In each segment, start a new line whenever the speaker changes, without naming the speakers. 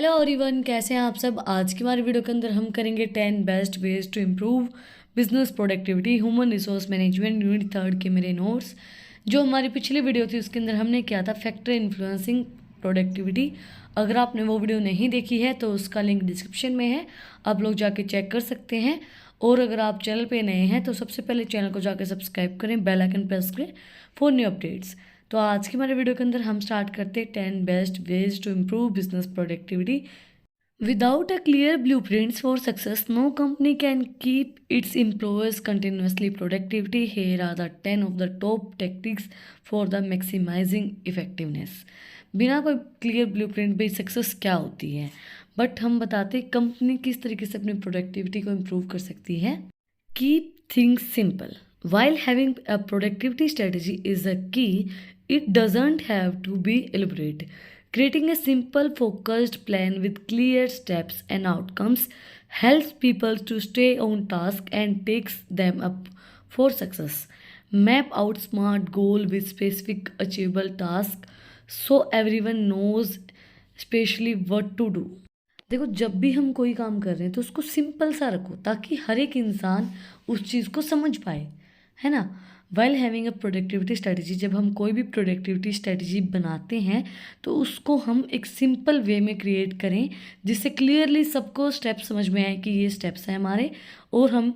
Hello everyone, कैसे हैं आप सब। आज की हमारी वीडियो के अंदर हम करेंगे 10 best ways to improve business productivity human resource management unit 3 के मेरे नोट्स। जो हमारी पिछली वीडियो थी उसके अंदर हमने किया था फैक्टर इन्फ्लुएंसिंग प्रोडक्टिविटी। अगर आपने वो वीडियो नहीं देखी है तो उसका लिंक डिस्क्रिप्शन में है, आप लोग जाके चेक कर सकते हैं। और अगर आप चैनल पे नए हैं तो सबसे पहले चैनल को जाकर सब्सक्राइब करें, बेल आइकन प्रेस करें फॉर न्यू अपडेट्स। तो आज की हमारे वीडियो के अंदर हम स्टार्ट करते हैं 10 best ways to improve business productivity. Without a clear blueprints for success, no company can keep its employees continuously productivity. Here are the 10 of the top tactics for the maximizing effectiveness. बिना कोई clear blueprint भी success क्या होती है, but हम बताते हैं company किस तरीके से अपनी प्रोडक्टिविटी को इम्प्रूव कर सकती है। Keep things simple. While having a productivity strategy is a key, it doesn't have to be elaborate. Creating a simple, focused plan with clear steps and outcomes helps people to stay on task and takes them up for success. Map out smart goal with specific achievable task so everyone knows especially what to do. देखो, जब भी हम कोई काम कर रहे हैं तो उसको सिंपल सा रखो ताकि हर एक इंसान उस चीज़ को समझ पाए, है ना। While having a productivity strategy, जब हम कोई भी प्रोडक्टिविटी स्ट्रेटजी बनाते हैं तो उसको हम एक सिंपल वे में क्रिएट करें जिससे क्लियरली सबको स्टेप समझ में आए कि ये स्टेप्स हैं हमारे, और हम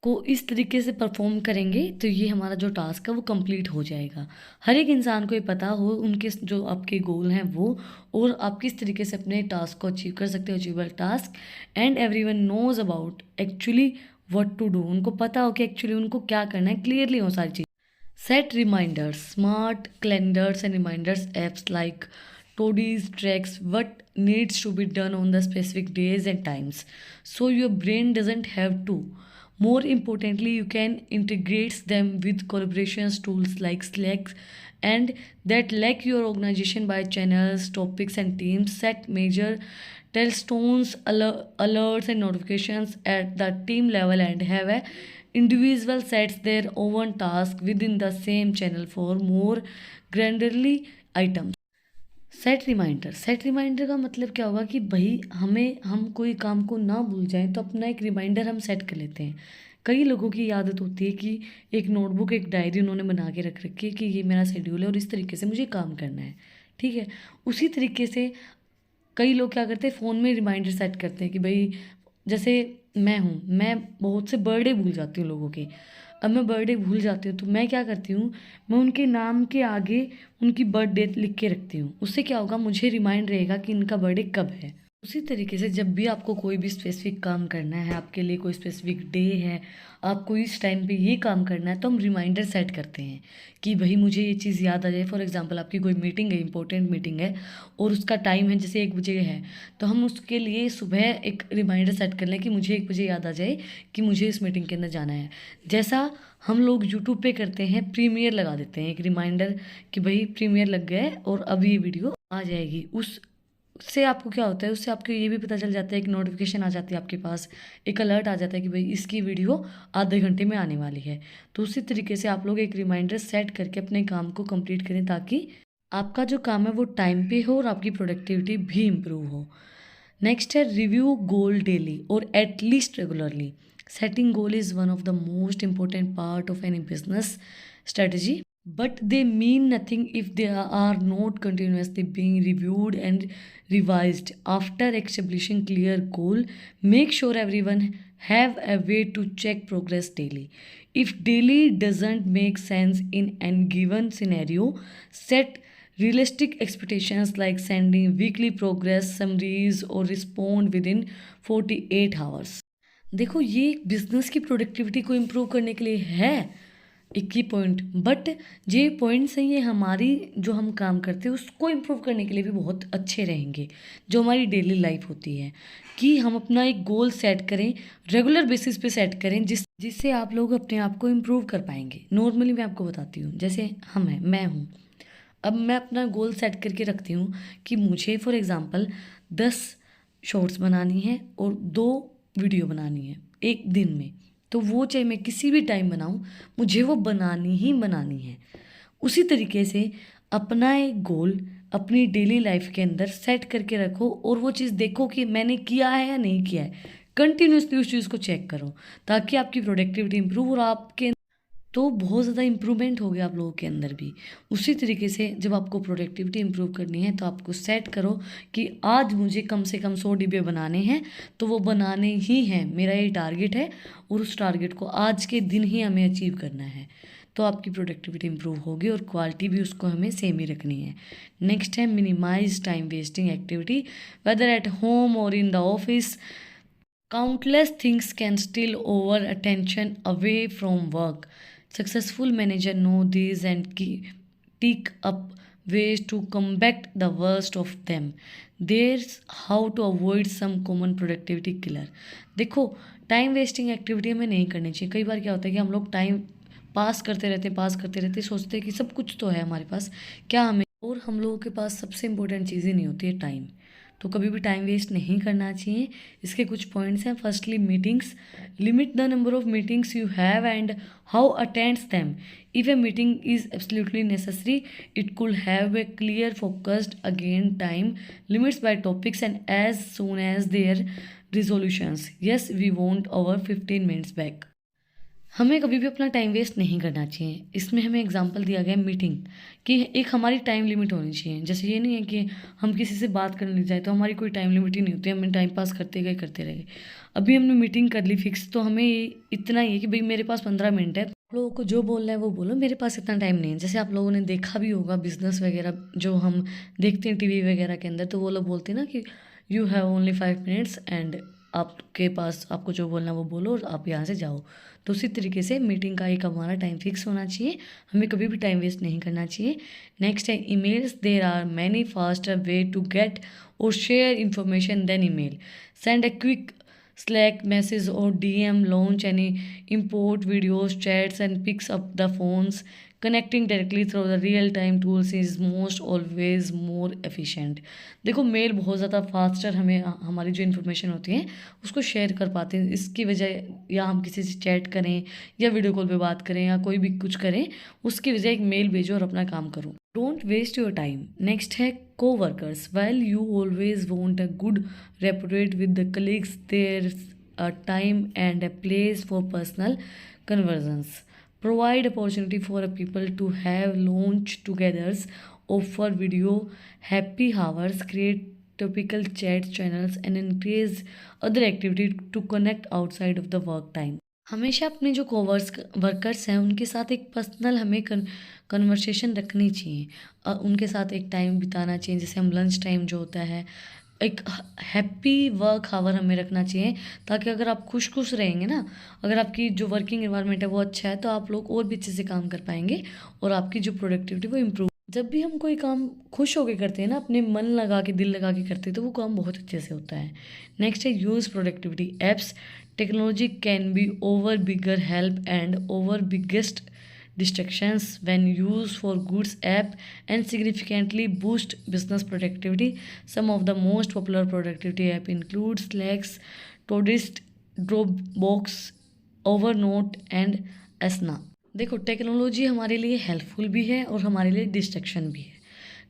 को इस तरीके से परफॉर्म करेंगे तो ये हमारा जो टास्क है वो कंप्लीट हो जाएगा। हर एक इंसान को ये पता हो उनके जो आपके गोल हैं वो, और आप किस तरीके से अपने टास्क को अचीव कर सकते हो, achievable task. And everyone knows about actually what to do, उनको पता हो कि एक्चुअली उनको क्या करना है, क्लियरली हो सारी चीज़। Set reminders, smart calendars and reminders apps like Toadies tracks what needs to be done on the specific days and times, so your brain doesn't have to. More importantly, you can integrate them with collaborations tools like Slack and that like your organization by channels, topics, and teams. Set major tellstones, alerts, and notifications at the team level and have a individual sets their own task within the same channel for more granularly items. Set reminder का मतलब क्या होगा कि भाई हम कोई काम को ना भूल जाएं तो अपना एक रिमाइंडर हम सेट कर लेते हैं। कई लोगों की आदत होती है कि एक नोटबुक, एक डायरी उन्होंने बना के रख रखी है कि ये मेरा शेड्यूल है और इस तरीके से मुझे काम करना है, ठीक है। उसी तरीके से कई लोग क्या करते हैं, फ़ोन में रिमाइंडर सेट करते हैं कि भाई जैसे मैं बहुत से बर्थडे भूल जाती हूँ लोगों के। अब मैं बर्थडे भूल जाती हूँ तो मैं क्या करती हूँ, मैं उनके नाम के आगे उनकी बर्थ डेट लिख के रखती हूँ। उससे क्या होगा, मुझे रिमाइंड रहेगा कि इनका बर्थडे कब है। उसी तरीके से जब भी आपको कोई भी स्पेसिफिक काम करना है, आपके लिए कोई स्पेसिफिक डे है, आपको इस टाइम पे ये काम करना है, तो हम रिमाइंडर सेट करते हैं कि भाई मुझे ये चीज़ याद आ जाए। फॉर एग्जांपल आपकी कोई मीटिंग है, इंपॉर्टेंट मीटिंग है और उसका टाइम है जैसे 1 बजे है, तो हम उसके लिए सुबह एक रिमाइंडर सेट कर लें कि मुझे 1 बजे याद आ जाए कि मुझे इस मीटिंग के अंदर जाना है। जैसा हम लोग यूट्यूब पे करते हैं, प्रीमियर लगा देते हैं एक रिमाइंडर कि भाई प्रीमियर लग गया है और अब ये वीडियो आ जाएगी। उससे आपको क्या होता है, उससे आपको ये भी पता चल जाता है, एक नोटिफिकेशन आ जाती है आपके पास, एक अलर्ट आ जाता है कि भाई इसकी वीडियो आधे घंटे में आने वाली है। तो उसी तरीके से आप लोग एक रिमाइंडर सेट करके अपने काम को कंप्लीट करें ताकि आपका जो काम है वो टाइम पे हो और आपकी प्रोडक्टिविटी भी इम्प्रूव हो। नेक्स्ट है रिव्यू गोल डेली और at least regularly. Setting goal is one of the most important part of any business strategy, but they mean nothing if they are not continuously being reviewed and revised. After establishing clear goal, make sure everyone have a way to check progress daily. If daily doesn't make sense in any given scenario, set realistic expectations like sending weekly progress summaries or respond within 48 hours. देखो, ये business की productivity को improve करने के लिए है 21 point, but ये points हैं ये हमारी जो हम काम करते हैं उसको इम्प्रूव करने के लिए भी बहुत अच्छे रहेंगे। जो हमारी डेली लाइफ होती है कि हम अपना एक गोल सेट करें, रेगुलर बेसिस पे सेट करें जिससे आप लोग अपने आप को इम्प्रूव कर पाएंगे। नॉर्मली मैं आपको बताती हूँ, जैसे मैं हूँ, अब मैं अपना गोल सेट करके रखती हूँ कि मुझे फॉर एग्ज़ाम्पल 10 शॉर्ट्स बनानी है और 2 वीडियो बनानी है एक दिन में, तो वो चाहे मैं किसी भी टाइम बनाऊँ, मुझे वो बनानी ही बनानी है। उसी तरीके से अपना एक गोल अपनी डेली लाइफ के अंदर सेट करके रखो और वो चीज़ देखो कि मैंने किया है या नहीं किया है। कंटिन्यूसली उस चीज़ को चेक करो ताकि आपकी प्रोडक्टिविटी इंप्रूव और आपके तो बहुत ज़्यादा इम्प्रूवमेंट हो गया आप लोगों के अंदर भी। उसी तरीके से जब आपको प्रोडक्टिविटी इम्प्रूव करनी है तो आपको सेट करो कि आज मुझे कम से कम 100 डिब्बे बनाने हैं, तो वो बनाने ही हैं, मेरा ये टारगेट है और उस टारगेट को आज के दिन ही हमें अचीव करना है। तो आपकी प्रोडक्टिविटी इंप्रूव होगी और क्वालिटी भी उसको हमें सेम ही रखनी है। नेक्स्ट है minimize time wasting activity, whether at home और in the office. Countless things can steal over attention away from work. Successful manager know these and take up ways to combat the worst of them. There's how to avoid some common productivity killer. देखो, time wasting activity हमें नहीं करनी चाहिए। कई बार क्या होता है कि हम लोग टाइम पास करते रहते सोचते हैं कि सब कुछ तो है हमारे पास, क्या हमें, और हम लोगों के पास सबसे इम्पोर्टेंट चीज़ ही नहीं होती है टाइम। तो कभी भी टाइम वेस्ट नहीं करना चाहिए। इसके कुछ पॉइंट्स हैं। Firstly meetings, limit the number of meetings you have and how attends them. If a meeting is absolutely necessary it could have a clear focused again time limits by topics and as soon as there resolutions. Yes we want over 15 minutes back. हमें कभी भी अपना time waste नहीं करना चाहिए। इसमें हमें example दिया गया मीटिंग कि एक हमारी टाइम लिमिट होनी चाहिए। जैसे ये नहीं है कि हम किसी से बात करने लग जाए तो हमारी कोई टाइम लिमिट ही नहीं होती, हमें टाइम पास करते रह गए। अभी हमने मीटिंग कर ली फिक्स, तो हमें इतना ही है कि भाई मेरे पास 15 मिनट है, आप लोगों को जो बोलना है वो बोलो, मेरे पास इतना टाइम नहीं है। जैसे आप लोगों ने देखा भी होगा बिजनेस वगैरह जो हम देखते हैं टीवी वगैरह के अंदर, तो वो लोग बोलते हैं ना कि you have only 5 minutes and आपके पास आपको जो बोलना है वो बोलो और आप यहाँ से जाओ। तो उसी तरीके से मीटिंग का एक हमारा टाइम फिक्स होना चाहिए, हमें कभी भी टाइम वेस्ट नहीं करना चाहिए। नेक्स्ट है emails, there are many faster way to get और share information than email. Send a quick Slack message or DM, launch any import videos, chats and picks up the phones. Connecting directly through the real time tools is most always more efficient. देखो mail बहुत ज़्यादा faster हमें हमारी जो information होती है उसको share कर पाते हैं। इसकी वजह या हम किसी से चैट करें या वीडियो कॉल पे बात करें या कोई भी कुछ करें, उसकी वजह एक मेल भेजो और अपना काम करो। Don't waste your time. Next है co-workers. While you always want a good reputation with the colleagues, there's a time and a place for personal conversations. Provide opportunity for people to have lunch together, offer video happy hours, create topical chat channels and encourage other activity to connect outside of the work time. हमेशा अपने जो workers हैं उनके साथ एक personal हमें conversation रखनी चाहिए। उनके साथ एक टाइम बिताना चाहिए, जैसे हम लंच टाइम जो होता है एक हैप्पी वर्क आवर हमें रखना चाहिए, ताकि अगर आप खुश रहेंगे ना, अगर आपकी जो वर्किंग एनवायरनमेंट है वो अच्छा है तो आप लोग और भी अच्छे से काम कर पाएंगे और आपकी जो प्रोडक्टिविटी वो इम्प्रूव। जब भी हम कोई काम खुश होकर करते हैं ना, अपने मन लगा के दिल लगा के करते हैं, तो वो काम बहुत अच्छे से होता है। नेक्स्ट है use productivity apps. Technology can be over bigger help and over biggest distractions when used for goods app and significantly boost business productivity. Some of the most popular productivity app include Slack, Todoist, Dropbox, Evernote and Asana. देखो technology हमारे लिए helpful भी है और हमारे लिए distraction भी है।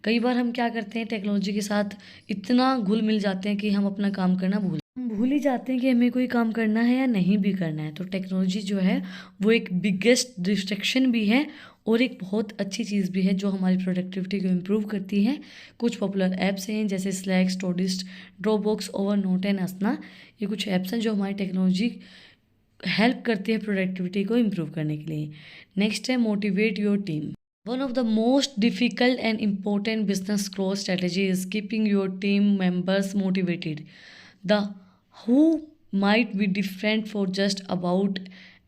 कई बार हम क्या करते हैं, टेक्नोलॉजी के साथ इतना घुल मिल जाते हैं कि हम अपना काम करना भूल ही जाते हैं कि हमें कोई काम करना है या नहीं भी करना है। तो टेक्नोलॉजी जो है वो एक बिगेस्ट डिस्ट्रैक्शन भी है और एक बहुत अच्छी चीज़ भी है जो हमारी प्रोडक्टिविटी को इम्प्रूव करती है। कुछ पॉपुलर ऐप्स हैं जैसे स्लैक, टोडिस्ट, ड्रॉपबॉक्स, ओवरनोट एंड असना। ये कुछ ऐप्स हैं जो हमारी टेक्नोलॉजी हेल्प करती है प्रोडक्टिविटी को इम्प्रूव करने के लिए। नेक्स्ट है motivate your team. One of the most difficult and important business growth strategy is keeping your team members motivated. The who might be different for just about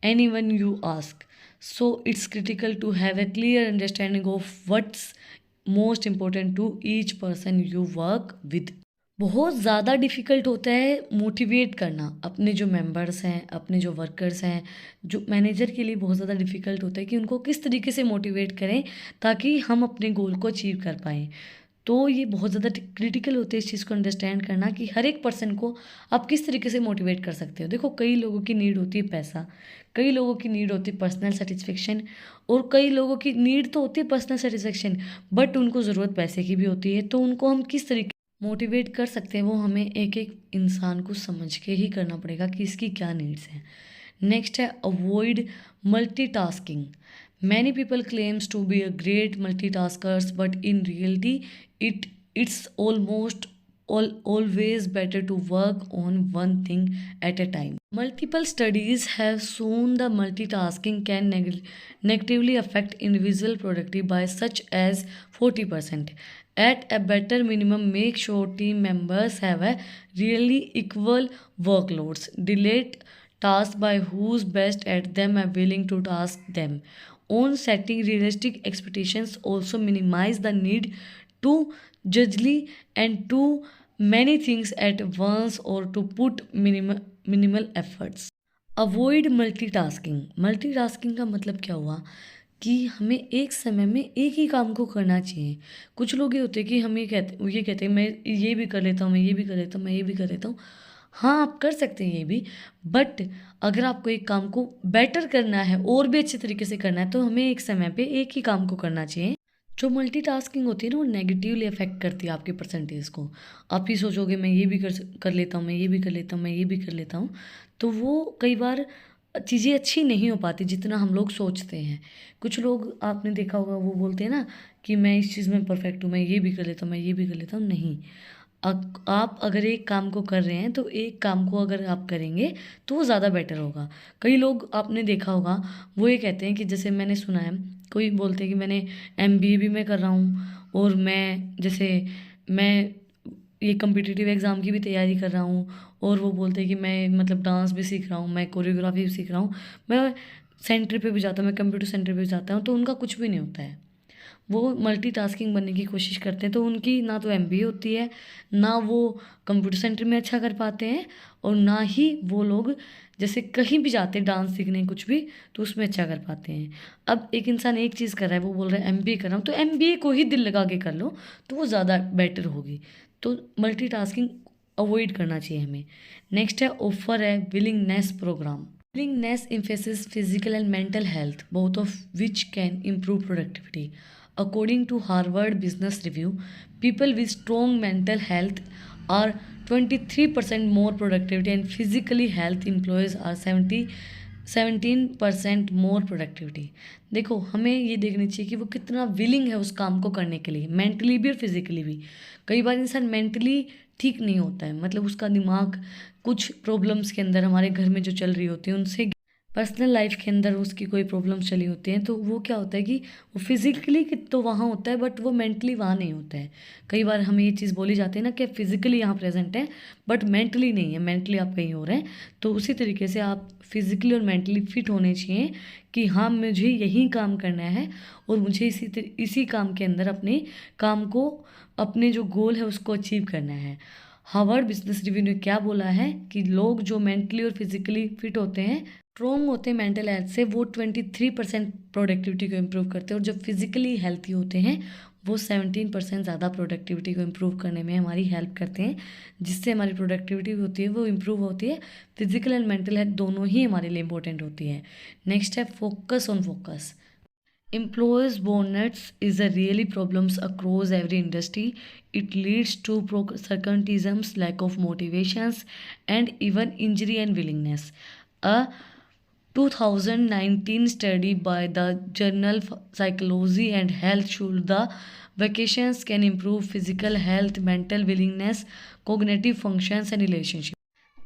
anyone you ask. So it's critical to have a clear understanding of what's most important to each person you work with. बहुत ज़्यादा difficult होता है motivate करना अपने जो members हैं, अपने जो वर्कर्स हैं। जो मैनेजर के लिए बहुत ज़्यादा डिफ़िकल्ट होता है कि उनको किस तरीके से मोटिवेट करें ताकि हम अपने गोल को अचीव कर पाएँ। तो ये बहुत ज़्यादा क्रिटिकल होते हैं इस चीज़ को अंडरस्टैंड करना कि हर एक पर्सन को आप किस तरीके से मोटिवेट कर सकते हो। देखो, कई लोगों की नीड होती है पैसा, कई लोगों की नीड होती है पर्सनल सेटिस्फेक्शन, और कई लोगों की नीड तो होती है पर्सनल सेटिस्फेक्शन, बट उनको ज़रूरत पैसे की भी होती है। तो उनको हम किस तरीके मोटिवेट कर सकते हैं, वो हमें एक एक इंसान को समझ के ही करना पड़ेगा कि इसकी क्या नीड्स हैं। नेक्स्ट है avoid multitasking. Many people claims to be a great multitaskers, but in reality it's almost always better to work on one thing at a time. Multiple studies have shown the multitasking can negatively affect individual productivity by such as 40%. At a better minimum, make sure team members have a really equal workloads. Delete tasks by who's best at them and willing to task them. On setting realistic expectations also minimize the need to judgely and too many things at once or to put minimal efforts. Avoid multitasking. Multitasking का मतलब क्या हुआ कि हमें एक समय में एक ही काम को करना चाहिए। कुछ लोग ये होते हैं कि हम ये कहते हैं मैं ये भी कर लेता हूँ, मैं ये भी कर लेता हूँ, मैं ये भी कर लेता हूँ। हाँ, आप कर सकते हैं ये भी, बट अगर आपको एक काम को बेटर करना है और भी अच्छे तरीके से करना है तो हमें एक समय पे एक ही काम को करना चाहिए। जो मल्टीटास्किंग होती है ना, वो नेगेटिवली अफेक्ट करती है आपके परसेंटेज को। आप ही सोचोगे मैं ये भी कर लेता हूँ, मैं ये भी कर लेता हूँ, मैं ये भी कर लेता हूँ, तो वो कई बार चीज़ें अच्छी नहीं हो पाती जितना हम लोग सोचते हैं। कुछ लोग आपने देखा होगा, वो बोलते हैं ना कि मैं इस चीज़ में परफेक्ट हूँ, मैं ये भी कर लेता हूँ, मैं ये भी कर लेता हूँ। नहीं, आप अगर एक काम को कर रहे हैं तो एक काम को अगर आप करेंगे तो वो ज़्यादा बेटर होगा। कई लोग आपने देखा होगा, वो ये कहते हैं कि जैसे मैंने सुना है, कोई बोलते हैं कि मैंने एमबीए भी मैं कर रहा हूँ, और मैं ये कम्पिटिटिव एग्ज़ाम की भी तैयारी कर रहा हूँ, और वो बोलते हैं कि मैं मतलब डांस भी सीख रहा हूँ, मैं कोरियोग्राफी भी सीख रहा हूँ, मैं सेंटर पे भी जाता हूँ, मैं कंप्यूटर सेंटर पे भी जाता हूँ, तो उनका कुछ भी नहीं होता है। वो मल्टीटास्किंग बनने की कोशिश करते हैं, तो उनकी ना तो एमबीए होती है, ना वो कंप्यूटर सेंटर में अच्छा कर पाते हैं, और ना ही वो लोग जैसे कहीं भी जाते हैं डांस सीखने कुछ भी, तो उसमें अच्छा कर पाते हैं। अब एक इंसान एक चीज़ कर रहा है, वो बोल रहा है एमबीए कर रहा हूँ, तो एमबीए को ही दिल लगा के कर लो, तो वो ज़्यादा बेटर होगी। तो मल्टीटास्किंग अवॉइड करना चाहिए हमें। नेक्स्ट है ऑफर है willingness program. Willingness emphasizes physical and mental health, both of which can improve productivity. According to Harvard Business Review, people with strong mental health are 23% more productivity, and physically health employees are 17% more productivity. देखो, हमें ये देखनी चाहिए कि वो कितना willing है उस काम को करने के लिए, मेंटली भी और फिजिकली भी। कई बार इंसान मेंटली ठीक नहीं होता है, मतलब उसका दिमाग कुछ प्रॉब्लम्स के अंदर, हमारे घर में जो चल रही होती है उनसे, पर्सनल लाइफ के अंदर उसकी कोई प्रॉब्लम्स चली होती हैं, तो वो क्या होता है कि वो फिजिकली तो वहाँ होता है, बट वो मेंटली वहाँ नहीं होता है। कई बार हमें ये चीज़ बोली जाती है ना कि फिजिकली यहाँ प्रेजेंट है बट मेंटली नहीं है, मेंटली आप कहीं और हैं। तो उसी तरीके से आप फिजिकली और मेंटली फिट होने चाहिए कि हाँ, मुझे यही काम करना है, और मुझे इसी काम के अंदर अपने काम को, अपने जो गोल है उसको अचीव करना है। हार्वर्ड बिजनेस रिव्यू ने क्या बोला है कि लोग जो मेंटली और फिजिकली फिट होते हैं, स्ट्रोंग होते हैं मेंटल हेल्थ से, वो 23% प्रोडक्टिविटी को इम्प्रूव करते हैं, और जो फिजिकली हेल्थी होते हैं वो 17% ज़्यादा प्रोडक्टिविटी को इम्प्रूव करने में हमारी हेल्प करते हैं, जिससे हमारी प्रोडक्टिविटी होती है वो इम्प्रूव होती है। फिजिकल एंड मेंटल हेल्थ दोनों ही हमारे लिए इंपॉर्टेंट होती है। नेक्स्ट है focus on focus. Employees' burnouts is a really problems across every industry. It leads to circumstances, lack of motivations, and even injury and willingness. A 2019 study by the journal Psychology and Health showed the vacations can improve physical health, mental willingness, cognitive functions, and relationship.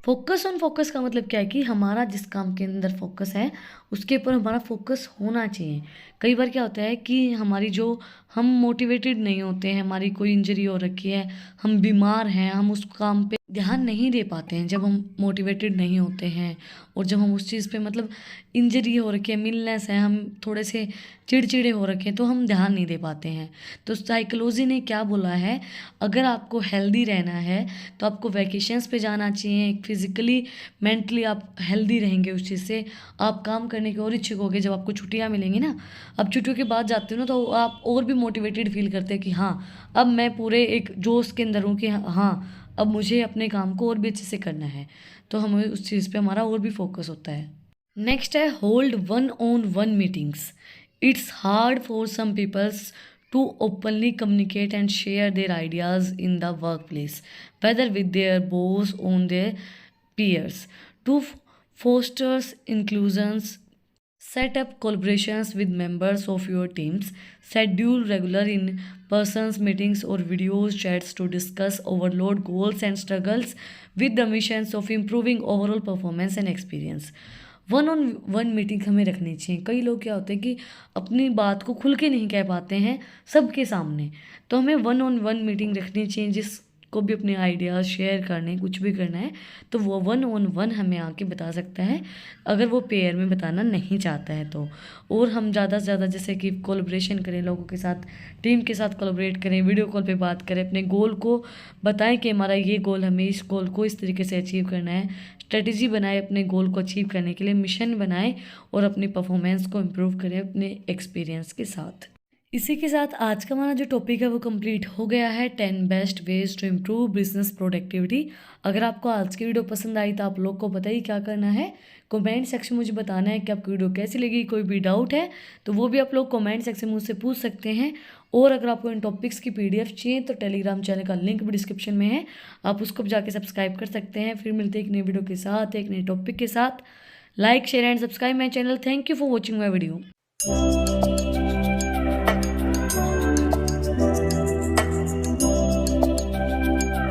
Focus on focus का मतलब क्या है कि हमारा जिस काम के अंदर फोकस है उसके ऊपर हमारा फोकस होना चाहिए। कई बार क्या होता है कि हमारी जो, हम मोटिवेटेड नहीं होते हैं, हमारी कोई इंजरी हो रखी है, हम बीमार हैं, हम उस काम पे ध्यान नहीं दे पाते हैं जब हम मोटिवेटेड नहीं होते हैं, और जब हम उस चीज़ पे मतलब इंजरी हो रखी है, मिलनेस है, हम थोड़े से चिड़चिड़े हो रखे हैं, तो हम ध्यान नहीं दे पाते हैं। तो साइकोलॉजी ने क्या बोला है, अगर आपको हेल्दी रहना है तो आपको वैकेशंस पे जाना चाहिए। फिजिकली मेंटली आप हेल्दी रहेंगे, उस चीज़ से आप काम करने के और इच्छुक होगे। जब आपको छुट्टियाँ मिलेंगी ना, अब छुट्टियों के बाद जाते हो ना, तो आप और भी मोटिवेटेड फील करते हैं कि हाँ, अब मैं पूरे एक जोश के अंदर हूँ कि हाँ, अब मुझे अपने काम को और भी अच्छे से करना है। तो हमें उस चीज़ पे हमारा और भी फोकस होता है। नेक्स्ट है hold one on one meetings. It's hard for some peoples to openly communicate and share their ideas in the workplace, whether with their boss on their peers. To fosters inclusions, set up collaborations with members of your teams. Schedule regular in-person meetings or videos chats to discuss overload goals and struggles with the missions of improving overall performance and experience. One on one meeting हमें रखनी चाहिए। कई लोग क्या होते हैं कि अपनी बात को खुल के नहीं कह पाते हैं सबके सामने, तो हमें वन ऑन वन मीटिंग रखनी चाहिए। जिसको भी अपने आइडियाज़ शेयर करने, कुछ भी करना है, तो वो वन ऑन वन हमें आके बता सकता है, अगर वो पेयर में बताना नहीं चाहता है तो। और हम ज़्यादा से ज़्यादा जैसे कि कोलैबोरेशन करें लोगों के साथ, टीम के साथ कोलैबोरेट करें, वीडियो कॉल पे बात करें, अपने गोल को बताएं कि हमारा ये गोल, हमें इस गोल को इस तरीके से अचीव करना है। स्ट्रेटजी बनाए अपने गोल को अचीव करने के लिए, मिशन बनाएं और अपनी परफॉर्मेंस को इम्प्रूव करें अपने एक्सपीरियंस के साथ। इसी के साथ आज का हमारा जो टॉपिक है वो कंप्लीट हो गया है, 10 best ways to improve business productivity. अगर आपको आज की वीडियो पसंद आई तो आप लोग को पता ही क्या करना है, कमेंट सेक्शन में मुझे बताना है कि आपको वीडियो कैसी लगी। कोई भी डाउट है तो वो भी आप लोग कमेंट सेक्शन में मुझसे पूछ सकते हैं। और अगर आपको इन टॉपिक्स की PDF चाहिए तो टेलीग्राम चैनल का लिंक भी डिस्क्रिप्शन में है, आप उसको भी जाके सब्सक्राइब कर सकते हैं। फिर मिलते हैं एक नई वीडियो के साथ, एक नए टॉपिक के साथ। Like share and subscribe my channel. Thank you for watching my video.